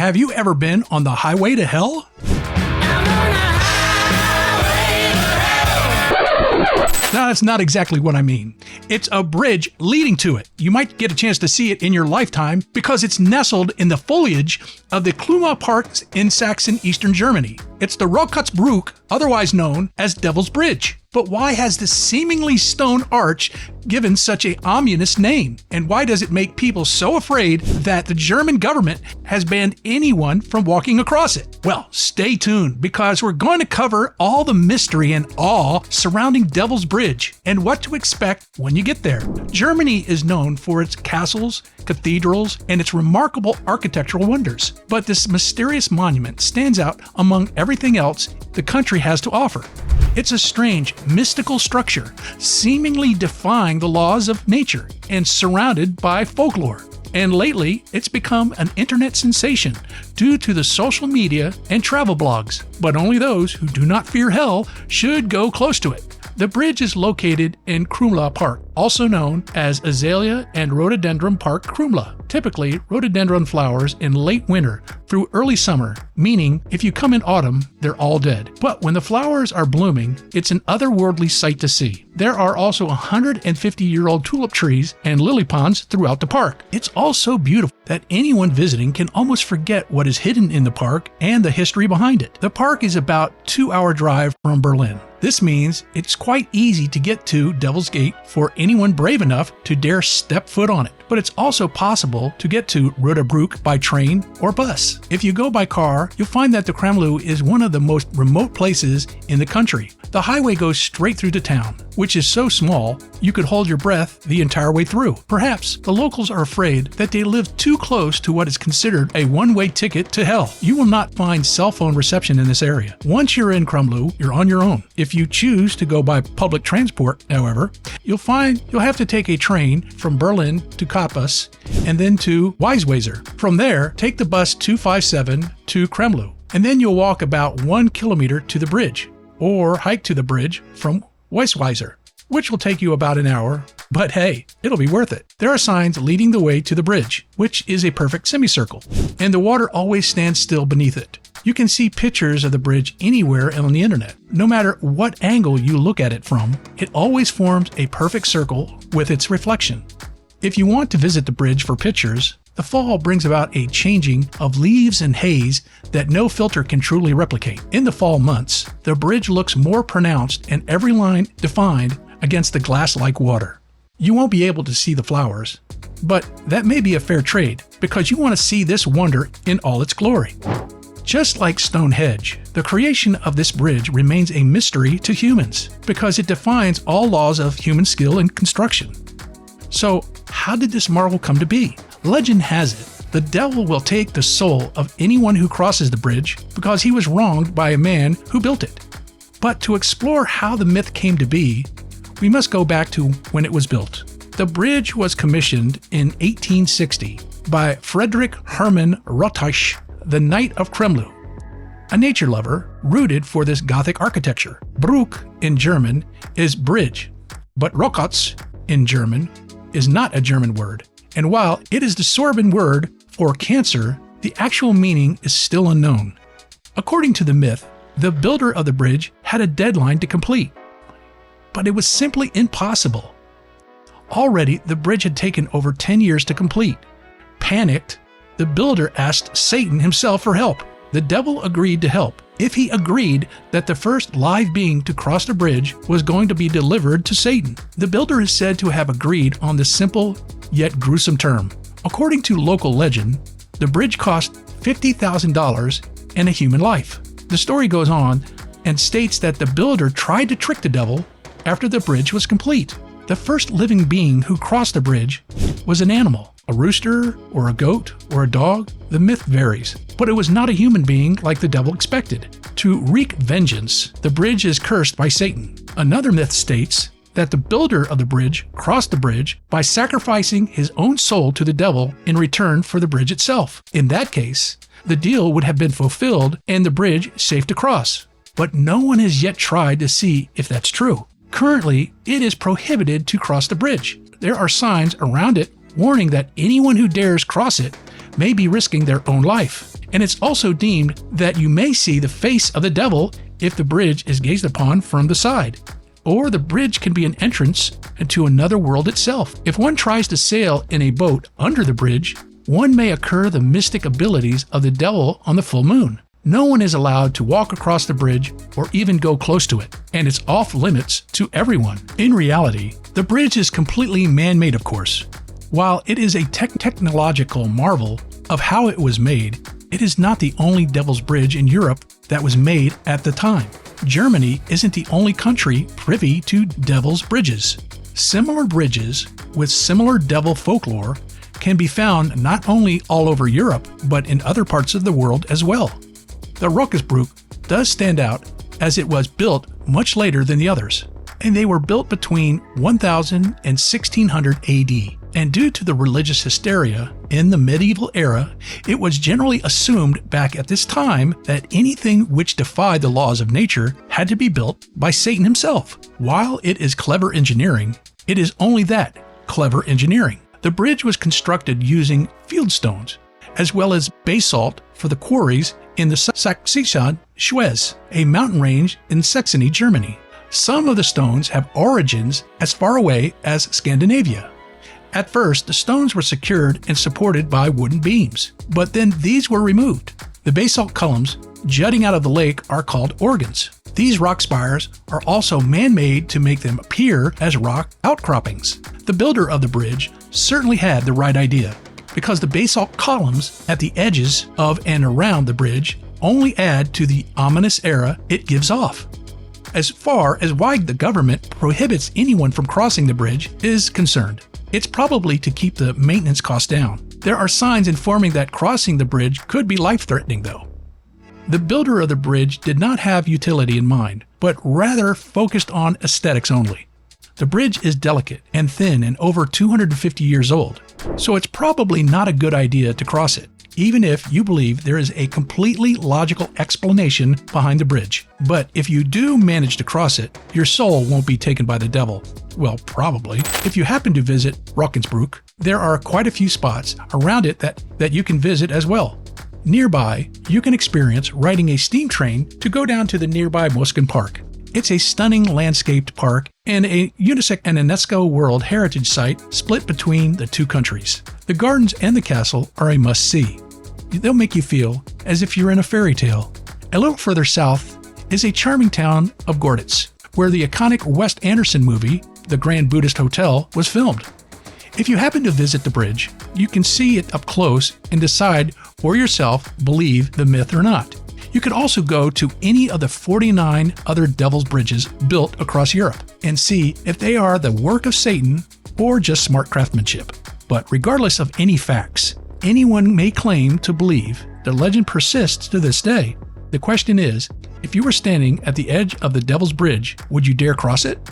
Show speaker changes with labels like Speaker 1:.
Speaker 1: Have you ever been on the highway to hell? No, that's not exactly what I mean. It's a bridge leading to it. You might get a chance to see it in your lifetime because it's nestled in the foliage of the Kromlau Park in Saxony, eastern Germany. It's the Rakotzbrücke, otherwise known as Devil's Bridge. But why has this seemingly stone arch given such an ominous name? And why does it make people so afraid that the German government has banned anyone from walking across it? Well, stay tuned because we're going to cover all the mystery and awe surrounding Devil's Bridge and what to expect when you get there. Germany is known for its castles, cathedrals, and its remarkable architectural wonders. But this mysterious monument stands out among everything else the country has to offer. It's a strange, mystical structure, seemingly defying the laws of nature and surrounded by folklore. And lately, it's become an internet sensation due to the social media and travel blogs. But only those who do not fear hell should go close to it. The bridge is located in Kromlau Park, also known as Azalea and Rhododendron Park Kromlau. Typically, rhododendron flowers in late winter through early summer, meaning if you come in autumn, they're all dead. But when the flowers are blooming, it's an otherworldly sight to see. There are also 150-year-old tulip trees and lily ponds throughout the park. It's all so beautiful that anyone visiting can almost forget what is hidden in the park and the history behind it. The park is about a 2-hour drive from Berlin. This means it's quite easy to get to Devil's Gate for anyone brave enough to dare step foot on it. But it's also possible to get to Rakotzbrücke by train or bus. If you go by car, you'll find that the Kromlau is one of the most remote places in the country. The highway goes straight through the town, which is so small you could hold your breath the entire way through. Perhaps the locals are afraid that they live too close to what is considered a one-way ticket to hell. You will not find cell phone reception in this area. Once you're in Kromlau, you're on your own. If you choose to go by public transport, however, you'll have to take a train from Berlin to Kappus and then to Weisweiser. From there, take the bus 257 to Kromlau, and then you'll walk about 1 kilometer to the bridge, or hike to the bridge from Weisweiser, which will take you about an hour, but hey, it'll be worth it. There are signs leading the way to the bridge, which is a perfect semicircle, and the water always stands still beneath it. You can see pictures of the bridge anywhere on the internet. No matter what angle you look at it from, it always forms a perfect circle with its reflection. If you want to visit the bridge for pictures, the fall brings about a changing of leaves and haze that no filter can truly replicate. In the fall months, the bridge looks more pronounced and every line defined against the glass-like water. You won't be able to see the flowers, but that may be a fair trade because you want to see this wonder in all its glory. Just like Stonehenge, the creation of this bridge remains a mystery to humans because it defines all laws of human skill and construction. So, how did this marvel come to be? Legend has it, the devil will take the soul of anyone who crosses the bridge because he was wronged by a man who built it. But to explore how the myth came to be, we must go back to when it was built. The bridge was commissioned in 1860 by Friedrich Hermann Rothschild, the Knight of Kromlau, a nature lover rooted for this Gothic architecture. Brücke in German is bridge, but Rakotz in German is not a German word. And while it is the Sorbonne word for cancer, the actual meaning is still unknown. According to the myth, the builder of the bridge had a deadline to complete, but it was simply impossible. Already, the bridge had taken over 10 years to complete. Panicked, the builder asked Satan himself for help. The devil agreed to help if he agreed that the first live being to cross the bridge was going to be delivered to Satan. The builder is said to have agreed on this simple yet gruesome term. According to local legend, the bridge cost $50,000 and a human life. The story goes on and states that the builder tried to trick the devil after the bridge was complete. The first living being who crossed the bridge was an animal, a rooster or a goat or a dog. The myth varies, but it was not a human being like the devil expected. To wreak vengeance, the bridge is cursed by Satan. Another myth states that the builder of the bridge crossed the bridge by sacrificing his own soul to the devil in return for the bridge itself. In that case, the deal would have been fulfilled and the bridge safe to cross. But no one has yet tried to see if that's true. Currently, it is prohibited to cross the bridge. There are signs around it warning that anyone who dares cross it may be risking their own life. And it's also deemed that you may see the face of the devil if the bridge is gazed upon from the side. Or the bridge can be an entrance into another world itself. If one tries to sail in a boat under the bridge, one may incur the mystic abilities of the devil on the full moon. No one is allowed to walk across the bridge or even go close to it, and it's off limits to everyone. In reality, the bridge is completely man-made, of course. While it is a technological marvel of how it was made, it is not the only Devil's Bridge in Europe that was made at the time. Germany isn't the only country privy to Devil's Bridges. Similar bridges with similar devil folklore can be found not only all over Europe, but in other parts of the world as well. The Rakotzbrücke does stand out as it was built much later than the others, and they were built between 1000 and 1600 AD. And due to the religious hysteria in the medieval era, it was generally assumed back at this time that anything which defied the laws of nature had to be built by Satan himself. While it is clever engineering, it is only that, clever engineering. The bridge was constructed using fieldstones, as well as basalt for the quarries in the Saxony, a mountain range in Saxony, Germany. Some of the stones have origins as far away as Scandinavia. At first, the stones were secured and supported by wooden beams, but then these were removed. The basalt columns jutting out of the lake are called organs. These rock spires are also man-made to make them appear as rock outcroppings. The builder of the bridge certainly had the right idea, because the basalt columns at the edges of and around the bridge only add to the ominous aura it gives off. As far as why the government prohibits anyone from crossing the bridge is concerned, it's probably to keep the maintenance costs down. There are signs informing that crossing the bridge could be life-threatening, though. The builder of the bridge did not have utility in mind, but rather focused on aesthetics only. The bridge is delicate and thin and over 250 years old, so it's probably not a good idea to cross it, even if you believe there is a completely logical explanation behind the bridge. But if you do manage to cross it, your soul won't be taken by the devil. Well, probably. If you happen to visit Rakotzbrücke, there are quite a few spots around it that you can visit as well. Nearby, you can experience riding a steam train to go down to the nearby Kromlau Park. It's a stunning landscaped park and a UNESCO World Heritage Site split between the two countries. The gardens and the castle are a must-see. They'll make you feel as if you're in a fairy tale. A little further south is a charming town of Görlitz, where the iconic Wes Anderson movie, The Grand Buddhist Hotel, was filmed. If you happen to visit the bridge, you can see it up close and decide for yourself believe the myth or not. You could also go to any of the 49 other Devil's Bridges built across Europe and see if they are the work of Satan or just smart craftsmanship. But regardless of any facts, anyone may claim to believe the legend persists to this day. The question is, if you were standing at the edge of the Devil's Bridge, would you dare cross it?